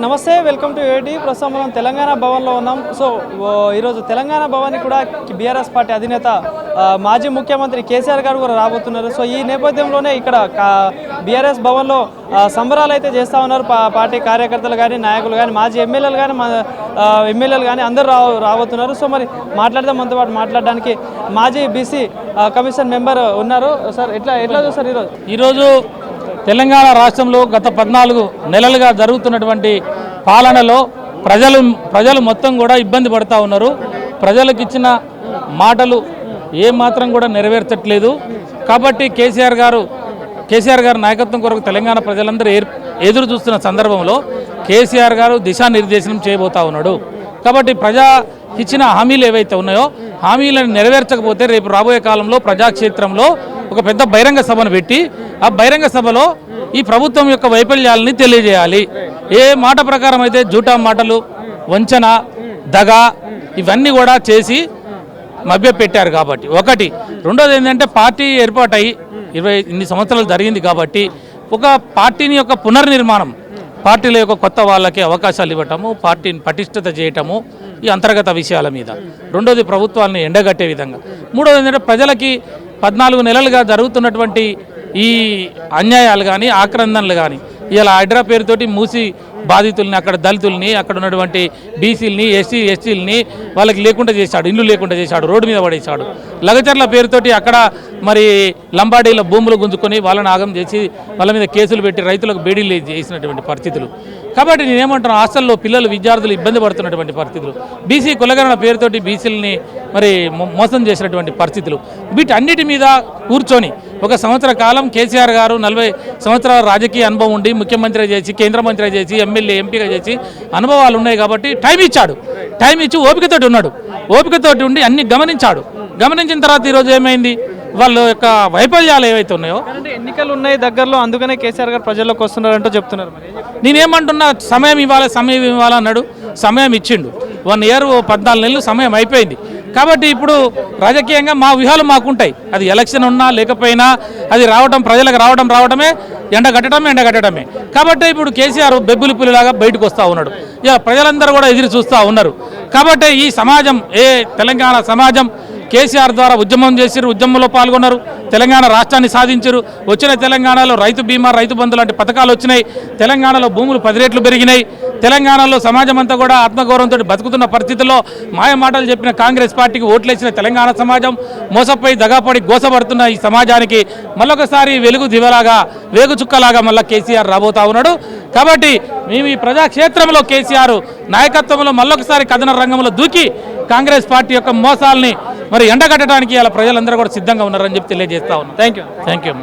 నమస్తే, welcome to AD. ప్రస్తుతం మనం తెలంగాణ భవన్లో ఉన్నాం. సో ఈరోజు తెలంగాణ భవన్ కూడా బీఆర్ఎస్ పార్టీ అధినేత మాజీ ముఖ్యమంత్రి కేసీఆర్ గారు కూడా రాబోతున్నారు. సో ఈ నేపథ్యంలోనే ఇక్కడ బీఆర్ఎస్ భవన్లో సంబరాలు అయితే చేస్తూ ఉన్నారు. పార్టీ కార్యకర్తలు కానీ, నాయకులు కానీ, మాజీ ఎమ్మెల్యేలు కానీ అందరూ రాబోతున్నారు. సో మరి మాట్లాడదాం, మనతో పాటు మాట్లాడడానికి మాజీ బీసీ కమిషన్ మెంబర్ ఉన్నారు. సార్ ఎట్లా చూస్తారు ఈరోజు తెలంగాణ రాష్ట్రంలో గత 14 నెలలుగా జరుగుతున్నటువంటి పాలనలో ప్రజలు మొత్తం కూడా ఇబ్బంది పడుతూ ఉన్నారు. ప్రజలకు ఇచ్చిన మాటలు ఏమాత్రం కూడా నెరవేర్చట్లేదు. కాబట్టి కేసీఆర్ గారు నాయకత్వం కొరకు తెలంగాణ ప్రజలందరూ ఎదురు చూస్తున్న సందర్భంలో కేసీఆర్ గారు దిశానిర్దేశనం చేయబోతా ఉన్నాడు. కాబట్టి ప్రజా ఇచ్చిన హామీలు ఏవైతే ఉన్నాయో హామీలను నెరవేర్చకపోతే రేపు రాబోయే కాలంలో ప్రజాక్షేత్రంలో ఒక పెద్ద బహిరంగ సభను పెట్టి ఆ బహిరంగ సభలో ఈ ప్రభుత్వం యొక్క వైఫల్యాలని తెలియజేయాలి. ఏ మాట ప్రకారం అయితే జూటా మాటలు, వంచన, దగ ఇవన్నీ కూడా చేసి మభ్యపెట్టారు. కాబట్టి ఒకటి. రెండోది ఏంటంటే పార్టీ ఏర్పాటై 20 సంవత్సరాలు జరిగింది కాబట్టి ఒక పార్టీని యొక్క పునర్నిర్మాణం, పార్టీల యొక్క కొత్త వాళ్ళకి అవకాశాలు ఇవ్వటము, పార్టీని పటిష్టత చేయటము, ఈ అంతర్గత విషయాల మీద. రెండోది ప్రభుత్వాన్ని ఎండగట్టే విధంగా. మూడోది ఏంటంటే ప్రజలకి 14 నెలలుగా జరుగుతున్నటువంటి ఈ అన్యాయాలు కానీ, ఆక్రందనలు కానీ, ఇలా హైడ్రా పేరుతోటి మూసి బాధితుల్ని, అక్కడ దళితుల్ని, అక్కడ ఉన్నటువంటి బీసీలని, ఎస్టీలని వాళ్ళకి లేకుండా చేశాడు, ఇల్లు లేకుండా చేశాడు, రోడ్డు మీద పడేశాడు. లగచర్ల పేరుతోటి అక్కడ మరి లంబాడీల భూములు గుంజుకొని వాళ్ళని ఆగం చేసి వాళ్ళ మీద కేసులు పెట్టి రైతులకు బేడీలు చేసినటువంటి పరిస్థితులు. కాబట్టి నేనేమంటున్నా, హాస్టల్లో పిల్లలు, విద్యార్థులు ఇబ్బంది పడుతున్నటువంటి పరిస్థితులు, బీసీ కులగణన పేరుతోటి బీసీలని మరి మోసం చేసినటువంటి పరిస్థితులు, వీటన్నిటి మీద కూర్చొని 1 సంవత్సర కాలం కేసీఆర్ గారు 40 సంవత్సరాల రాజకీయ అనుభవం ఉండి ముఖ్యమంత్రి చేసి, కేంద్ర మంత్రి చేసి, ఎమ్మెల్యే, ఎంపీగా చేసి అనుభవాలు ఉన్నాయి కాబట్టి టైం ఇచ్చి ఓపికతోటి ఉన్నాడు. ఓపికతోటి ఉండి అన్ని గమనించిన తర్వాత ఈరోజు ఏమైంది, వాళ్ళ యొక్క వైఫల్యాలు ఏవైతే ఉన్నాయో, ఎన్నికలు ఉన్నాయి దగ్గరలో, అందుకనే కేసీఆర్ గారు ప్రజల్లోకి వస్తున్నారంటూ చెప్తున్నారు. నేనేమంటున్నా, సమయం ఇవ్వాలి అన్నాడు, సమయం ఇచ్చిండు. 1 year 14 నెలలు సమయం అయిపోయింది. కాబట్టి ఇప్పుడు రాజకీయంగా మా వ్యూహాలు మాకుంటాయి. అది ఎలక్షన్ ఉన్నా లేకపోయినా అది ప్రజలకు రావడమే ఎండగట్టడమే. కాబట్టి ఇప్పుడు కేసీఆర్ బెబ్బులి పులిలాగా బయటకు వస్తూ ఉన్నాడు. ఇక ప్రజలందరూ కూడా ఎదురు చూస్తూ ఉన్నారు. కాబట్టి ఈ సమాజం, తెలంగాణ సమాజం కేసీఆర్ ద్వారా ఉద్యమం చేశారు, ఉద్యమంలో పాల్గొన్నారు, తెలంగాణ రాష్ట్రాన్ని సాధించారు. వచ్చిన తెలంగాణలో రైతు బీమా, రైతు బంధు లాంటి పథకాలు వచ్చినాయి. తెలంగాణలో భూములు 10 రెట్లు పెరిగినాయి. తెలంగాణలో సమాజం అంతా కూడా ఆత్మగౌరవంతో బతుకుతున్న పరిస్థితుల్లో మాయ మాటలు చెప్పిన కాంగ్రెస్ పార్టీకి ఓట్లేసిన తెలంగాణ సమాజం మోసపై దగాపడి గోసపడుతున్న ఈ సమాజానికి మళ్ళొకసారి వేగు చుక్కలాగా మళ్ళీ కేసీఆర్ రాబోతా ఉన్నాడు. కాబట్టి మేము ఈ ప్రజాక్షేత్రంలో కేసీఆర్ నాయకత్వంలో మళ్ళొకసారి కథన రంగంలో దూకి కాంగ్రెస్ పార్టీ యొక్క మోసాలని మరి ఎండగట్టడానికి ఇలా ప్రజలందరూ కూడా సిద్ధంగా ఉన్నారని చెప్పి తెలియజేస్తా ఉన్నాం. Thank you.